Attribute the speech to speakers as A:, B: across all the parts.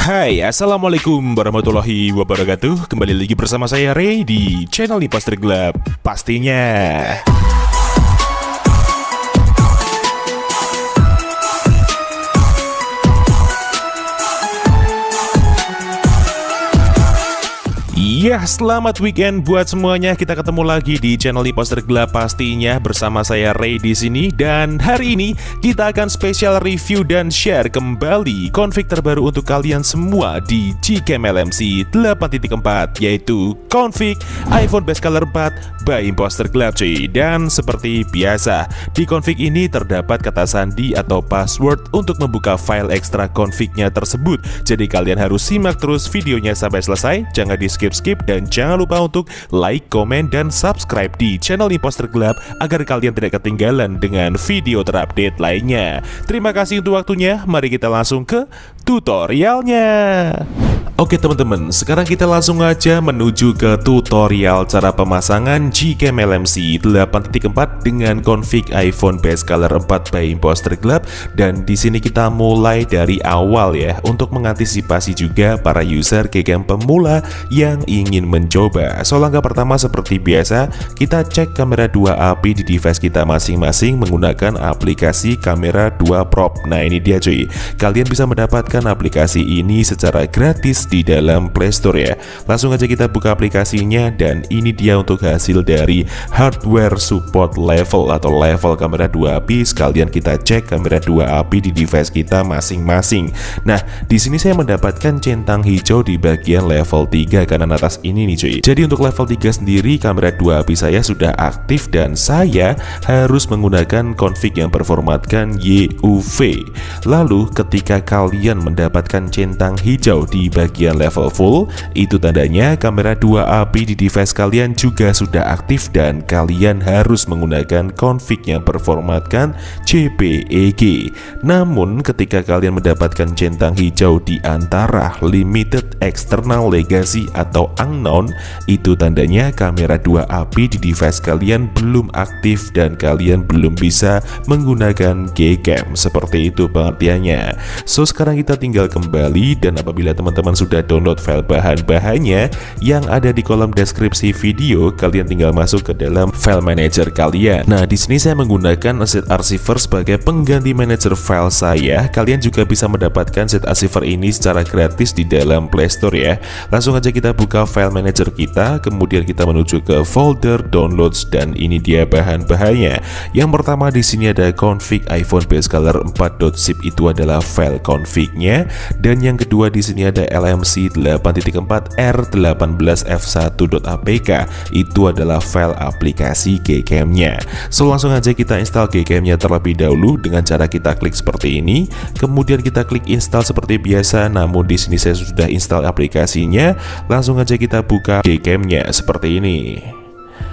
A: Hai, assalamualaikum warahmatullahi wabarakatuh. Kembali lagi bersama saya Ray di channel Nipas Tergelap pastinya. Ya, selamat weekend buat semuanya. Kita ketemu lagi di channel Nipas Tergelap pastinya bersama saya Ray di sini, dan hari ini kita akan spesial review dan share kembali config terbaru untuk kalian semua di Gcam LMC 8.4, yaitu config iPhone Base Color 4 by Imposter Gelap cuy. Dan seperti biasa, di config ini terdapat kata sandi atau password untuk membuka file ekstra confignya tersebut. Jadi kalian harus simak terus videonya sampai selesai, jangan di skip, dan jangan lupa untuk like, komen, dan subscribe di channel Imposter Gelap agar kalian tidak ketinggalan dengan video terupdate lainnya. Terima kasih untuk waktunya, mari kita langsung ke tutorialnya. Oke teman-teman, sekarang kita langsung aja menuju ke tutorial cara pemasangan Gcam LMC 8.4 dengan config iPhone Base Color 4 by Imposter Gelap. Dan di sini kita mulai dari awal ya, untuk mengantisipasi juga para user Gcam pemula yang ingin mencoba. So langkah pertama seperti biasa, kita cek kamera 2 API di device kita masing-masing menggunakan aplikasi kamera 2 Prop. Nah ini dia cuy, kalian bisa mendapatkan aplikasi ini secara gratis di dalam Play Store ya. Langsung aja kita buka aplikasinya, dan ini dia untuk hasil dari hardware support level atau level kamera 2 API. Sekalian kita cek kamera 2 API di device kita masing-masing. Nah di sini saya mendapatkan centang hijau di bagian level 3 kanan atas ini nih cuy. Jadi untuk level 3 sendiri kamera 2 API saya sudah aktif, dan saya harus menggunakan config yang berformatkan YUV. Lalu ketika kalian mendapatkan centang hijau di bagian level full, itu tandanya kamera 2 API di device kalian juga sudah aktif, dan kalian harus menggunakan config yang berformatkan JPEG. Namun ketika kalian mendapatkan centang hijau di antara limited, external, legacy, atau unknown, itu tandanya kamera 2 API di device kalian belum aktif dan kalian belum bisa menggunakan Gcam. Seperti itu pengertiannya. So sekarang kita tinggal kembali, dan apabila teman-teman sudah download file bahan-bahannya yang ada di kolom deskripsi video, kalian tinggal masuk ke dalam file manager kalian. Nah di sini saya menggunakan Zip Archiver sebagai pengganti manager file saya. Kalian juga bisa mendapatkan Zip Archiver ini secara gratis di dalam Play Store ya. Langsung aja kita buka file manager kita, kemudian kita menuju ke folder downloads, dan ini dia bahan-bahannya. Yang pertama di sini ada config iPhone Base Color 4.zip, itu adalah file confignya. Dan yang kedua di sini ada LMC 8.4 R18F1.apk, itu adalah file aplikasi Gcam-nya. So langsung aja kita install Gcam-nya terlebih dahulu dengan cara kita klik seperti ini, kemudian kita klik install seperti biasa. Namun di sini saya sudah install aplikasinya. Langsung aja kita buka Gcam-nya seperti ini.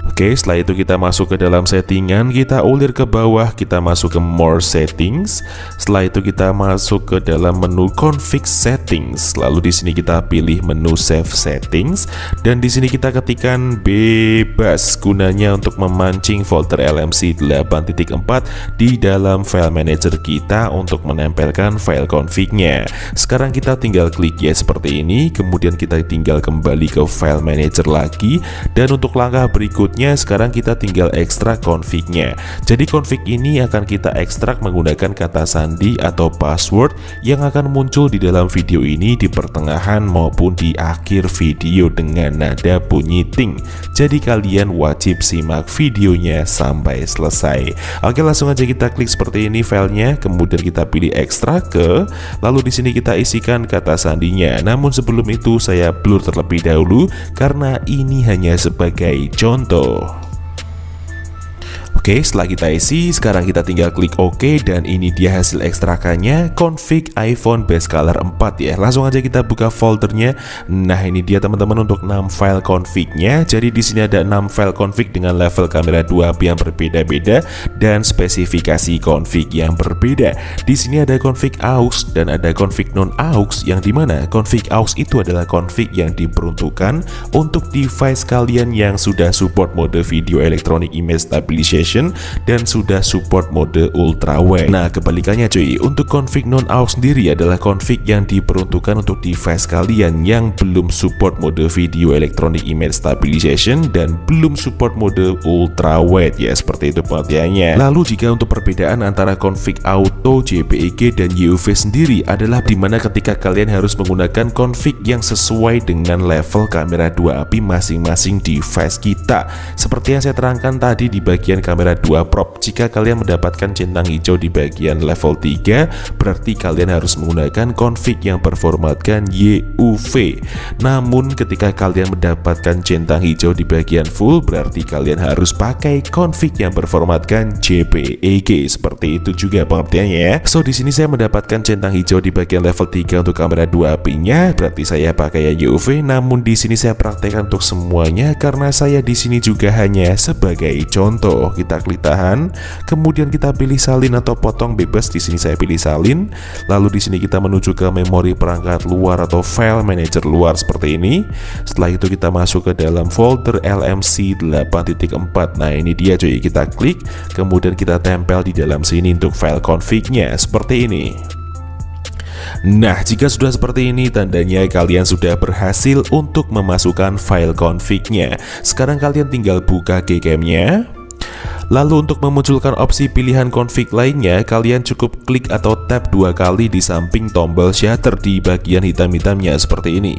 A: Oke, setelah itu kita masuk ke dalam settingan, kita ulir ke bawah, kita masuk ke more settings. Setelah itu kita masuk ke dalam menu config settings. Lalu di sini kita pilih menu save settings, dan di sini kita ketikkan bebas, gunanya untuk memancing folder LMC 8.4 di dalam file manager kita untuk menempelkan file config-nya. Sekarang kita tinggal klik ya seperti ini, kemudian kita tinggal kembali ke file manager lagi, dan untuk langkah berikutnya sekarang kita tinggal ekstrak config-nya. Jadi config ini akan kita ekstrak menggunakan kata sandi atau password yang akan muncul di dalam video ini di pertengahan maupun di akhir video dengan nada bunyi ting. Jadi kalian wajib simak videonya sampai selesai. Oke, langsung aja kita klik seperti ini filenya, kemudian kita pilih ekstrak ke, lalu di sini kita isikan kata sandinya. Namun sebelum itu saya blur terlebih dahulu karena ini hanya sebagai contoh. Oke, setelah kita isi, sekarang kita tinggal klik OK, dan ini dia hasil ekstrakannya, config iPhone Base Color 4 ya. Langsung aja kita buka foldernya. Nah ini dia teman-teman untuk 6 file config-nya. Jadi di sini ada 6 file config dengan level kamera 2 API yang berbeda-beda dan spesifikasi config yang berbeda. Di sini ada config aux dan ada config non aux, yang dimana config aux itu adalah config yang diperuntukkan untuk device kalian yang sudah support mode video electronic image stabilization stabilization dan sudah support mode ultra wide. Nah, kebalikannya cuy, untuk config non aux sendiri adalah config yang diperuntukkan untuk device kalian yang belum support mode video electronic image stabilization dan belum support mode ultra wide ya, seperti itu pengertiannya. Lalu jika untuk perbedaan antara config auto, JPEG dan UV sendiri adalah dimana ketika kalian harus menggunakan config yang sesuai dengan level kamera 2 API masing-masing device kita. Seperti yang saya terangkan tadi di bagian kamera 2 prop, jika kalian mendapatkan centang hijau di bagian level 3, berarti kalian harus menggunakan config yang berformatkan YUV. Namun ketika kalian mendapatkan centang hijau di bagian full, berarti kalian harus pakai config yang berformatkan JPEG. Seperti itu juga pengertiannya ya. So di sini saya mendapatkan centang hijau di bagian level 3 untuk kamera 2 API-nya, berarti saya pakai YUV. Namun di sini saya praktekkan untuk semuanya karena saya di sini juga hanya sebagai contoh. Kita klik tahan, kemudian kita pilih salin atau potong bebas. Di sini saya pilih salin. Lalu di sini kita menuju ke memori perangkat luar atau file manager luar seperti ini. Setelah itu kita masuk ke dalam folder LMC 8.4. Nah, ini dia cuy, kita klik, kemudian kita tempel di dalam sini untuk file config-nya seperti ini. Nah, jika sudah seperti ini, tandanya kalian sudah berhasil untuk memasukkan file config-nya. Sekarang kalian tinggal buka Gcam-nya. Lalu untuk memunculkan opsi pilihan config lainnya, kalian cukup klik atau tap 2 kali di samping tombol shutter di bagian hitam-hitamnya seperti ini.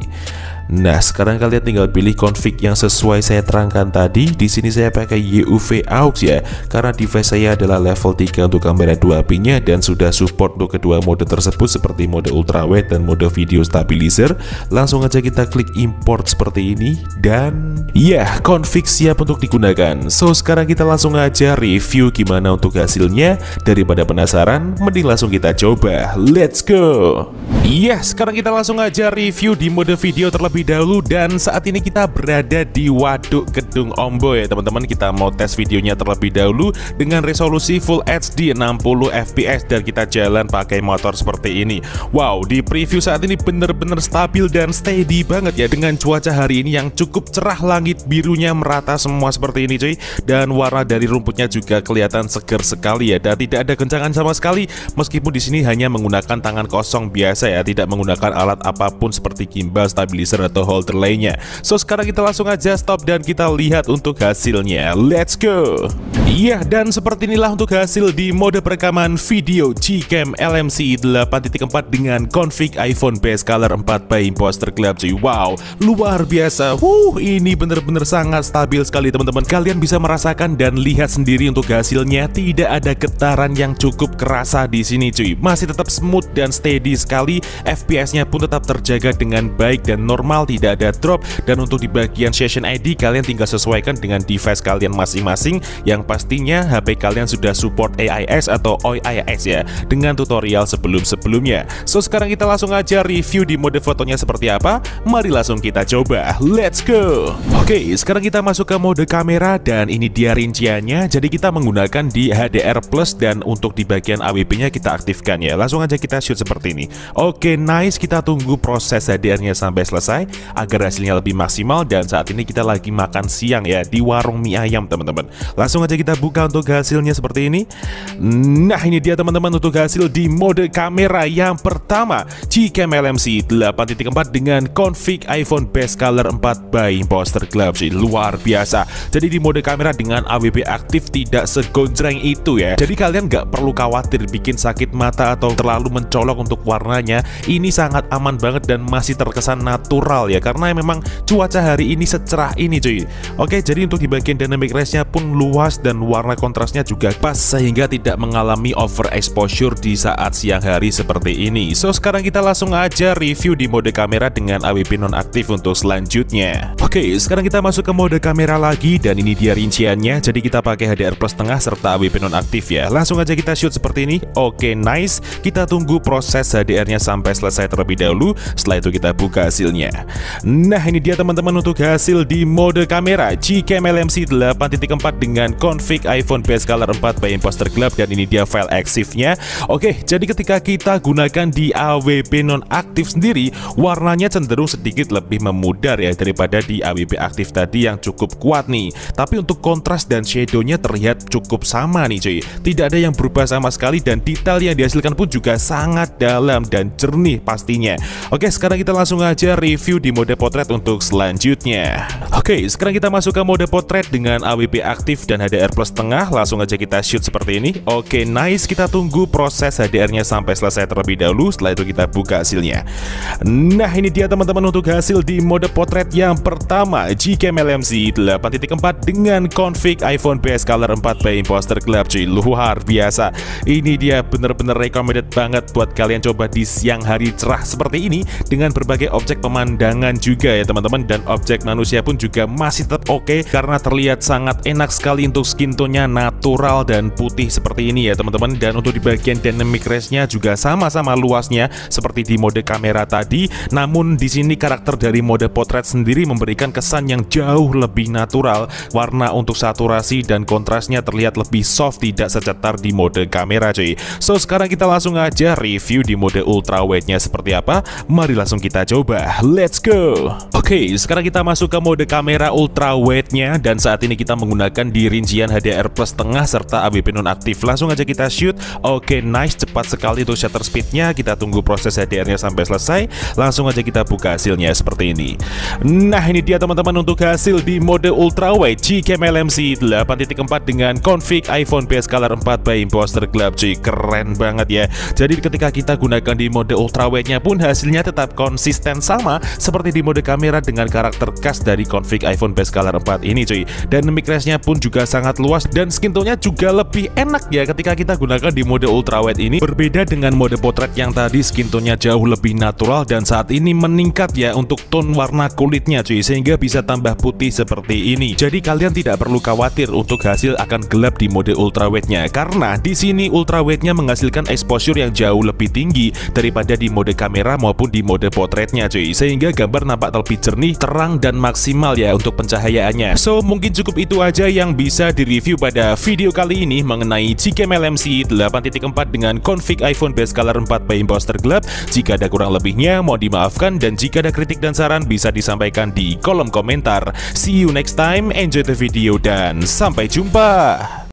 A: Nah, sekarang kalian tinggal pilih config yang sesuai saya terangkan tadi. Di sini saya pakai YUV aux ya, karena device saya adalah level 3 untuk kamera 2 API-nya dan sudah support untuk kedua mode tersebut seperti mode ultra wide dan mode video stabilizer. Langsung aja kita klik import seperti ini dan ya, config siap untuk digunakan. So, sekarang kita langsung aja review gimana untuk hasilnya. Daripada penasaran, mending langsung kita coba. Let's go. Iya, sekarang kita langsung aja review di mode video terlebih dahulu. Dan saat ini kita berada di Waduk Gedung Ombo ya teman-teman. Kita mau tes videonya terlebih dahulu dengan resolusi Full HD 60 fps dan kita jalan pakai motor seperti ini. Wow, di preview saat ini bener-bener stabil dan steady banget ya, dengan cuaca hari ini yang cukup cerah, langit birunya merata semua seperti ini cuy. Dan warna dari rumputnya juga kelihatan seger sekali ya, dan tidak ada goncangan sama sekali. Meskipun di sini hanya menggunakan tangan kosong biasa ya, tidak menggunakan alat apapun seperti gimbal, stabilizer atau holder lainnya. So, sekarang kita langsung aja stop dan kita lihat untuk hasilnya. Let's go. Iya, dan seperti inilah untuk hasil di mode perekaman video Gcam LMC 8.4 dengan config iPhone Base Color 4 by Imposter Club cuy. Wow, luar biasa. Ini bener-bener sangat stabil sekali teman-teman. Kalian bisa merasakan dan lihat sendiri untuk hasilnya, tidak ada getaran yang cukup kerasa di sini cuy. Masih tetap smooth dan steady sekali. FPS-nya pun tetap terjaga dengan baik dan normal, tidak ada drop. Dan untuk di bagian session ID, kalian tinggal sesuaikan dengan device kalian masing-masing, yang pastinya HP kalian sudah support AIS atau OIS ya, dengan tutorial sebelum-sebelumnya. So, sekarang kita langsung aja review di mode fotonya seperti apa. Mari langsung kita coba. Let's go. Oke, sekarang kita masuk ke mode kamera dan ini dia rinciannya. Jadi kita menggunakan di HDR plus dan untuk di bagian AWP-nya kita aktifkan ya. Langsung aja kita shoot seperti ini. Oke, nice. Kita tunggu proses HDR-nya sampai selesai agar hasilnya lebih maksimal. Dan saat ini kita lagi makan siang ya di warung mie ayam teman-teman. Langsung aja kita buka untuk hasilnya seperti ini. Nah, ini dia teman-teman untuk hasil di mode kamera yang pertama, Gcam LMC 8.4 dengan config iPhone Base Color 4 by Imposter Club sih. Luar biasa. Jadi di mode kamera dengan AWP aktif tidak segonjreng itu ya. Jadi kalian nggak perlu khawatir bikin sakit mata atau terlalu mencolok untuk warnanya. Ini sangat aman banget dan masih terkesan natural ya, karena memang cuaca hari ini secerah ini cuy. Oke, jadi untuk di bagian dynamic range-nya pun luas dan warna kontrasnya juga pas sehingga tidak mengalami overexposure di saat siang hari seperti ini. So, sekarang kita langsung aja review di mode kamera dengan AWP nonaktif untuk selanjutnya. Oke, sekarang kita masuk ke mode kamera lagi dan ini dia rinciannya. Jadi kita pakai HDR plus tengah serta AWP nonaktif ya. Langsung aja kita shoot seperti ini. Oke, nice. Kita tunggu proses HDR-nya sampai selesai terlebih dahulu. Setelah itu kita buka hasilnya. semuanya. Nah, ini dia teman-teman untuk hasil di mode kamera Gcam LMC 8.4 dengan config iPhone base color 4 by Imposter Club, dan ini dia file EXIF-nya. Oke, jadi ketika kita gunakan di AWP nonaktif sendiri, warnanya cenderung sedikit lebih memudar ya daripada di AWP aktif tadi yang cukup kuat nih. Tapi untuk kontras dan shadownya terlihat cukup sama nih cuy. Tidak ada yang berubah sama sekali, dan detail yang dihasilkan pun juga sangat dalam dan jernih pastinya. Oke, sekarang kita langsung aja review di mode potret untuk selanjutnya. Oke, sekarang kita masuk ke mode potret dengan AWP aktif dan HDR plus tengah. Langsung aja kita shoot seperti ini. Oke, nice. Kita tunggu proses HDR-nya sampai selesai terlebih dahulu. Setelah itu kita buka hasilnya. Nah, ini dia teman-teman untuk hasil di mode potret yang pertama Gcam LMC 8.4 dengan config iPhone base color 4 by Imposter Club cuy. Luar biasa. Ini dia bener-bener recommended banget buat kalian coba di siang hari cerah seperti ini dengan berbagai objek pemandangan juga ya teman-teman, dan objek manusia pun juga masih tetap oke karena terlihat sangat enak sekali untuk skin tone-nya natural dan putih seperti ini ya teman-teman. Dan untuk di bagian dynamic range-nya juga sama-sama luasnya seperti di mode kamera tadi, namun di sini karakter dari mode potret sendiri memberikan kesan yang jauh lebih natural. Warna untuk saturasi dan kontrasnya terlihat lebih soft, tidak secetar di mode kamera cuy. So sekarang kita langsung aja review di mode ultra wide-nya seperti apa. Mari langsung kita coba. Let's go. Oke, sekarang kita masuk ke mode kamera ultra wide-nya, dan saat ini kita menggunakan di rincian HDR plus tengah serta AWP nonaktif. Langsung aja kita shoot. Oke, nice, cepat sekali untuk shutter speed-nya. Kita tunggu proses HDR-nya sampai selesai. Langsung aja kita buka hasilnya seperti ini. Nah, ini dia teman-teman untuk hasil di mode ultra wide Gcam LMC 8.4 dengan config iPhone base color 4 by Imposter Club cuy. Keren banget ya. Jadi ketika kita gunakan di mode ultra wide-nya pun hasilnya tetap konsisten sama seperti di mode kamera dengan karakter khas dari config iPhone base color 4 ini cuy. Dynamic range-nya pun juga sangat luas, dan skin tone-nya juga lebih enak ya ketika kita gunakan di mode ultra wide ini. Berbeda dengan mode potret yang tadi skin tone-nya jauh lebih natural, dan saat ini meningkat ya untuk tone warna kulitnya cuy, sehingga bisa tambah putih seperti ini. Jadi kalian tidak perlu khawatir untuk hasil akan gelap di mode ultra wide-nya, karena di sini ultra wide-nya menghasilkan exposure yang jauh lebih tinggi daripada di mode kamera maupun di mode potretnya cuy, sehingga gambar nampak lebih jernih, terang, dan maksimal ya untuk pencahayaannya. So mungkin cukup itu aja yang bisa direview pada video kali ini mengenai Gcam LMC 8.4 dengan config iPhone base color 4 by Imposter Club. Jika ada kurang lebihnya mohon dimaafkan, dan jika ada kritik dan saran bisa disampaikan di kolom komentar. See you next time, enjoy the video, dan sampai jumpa.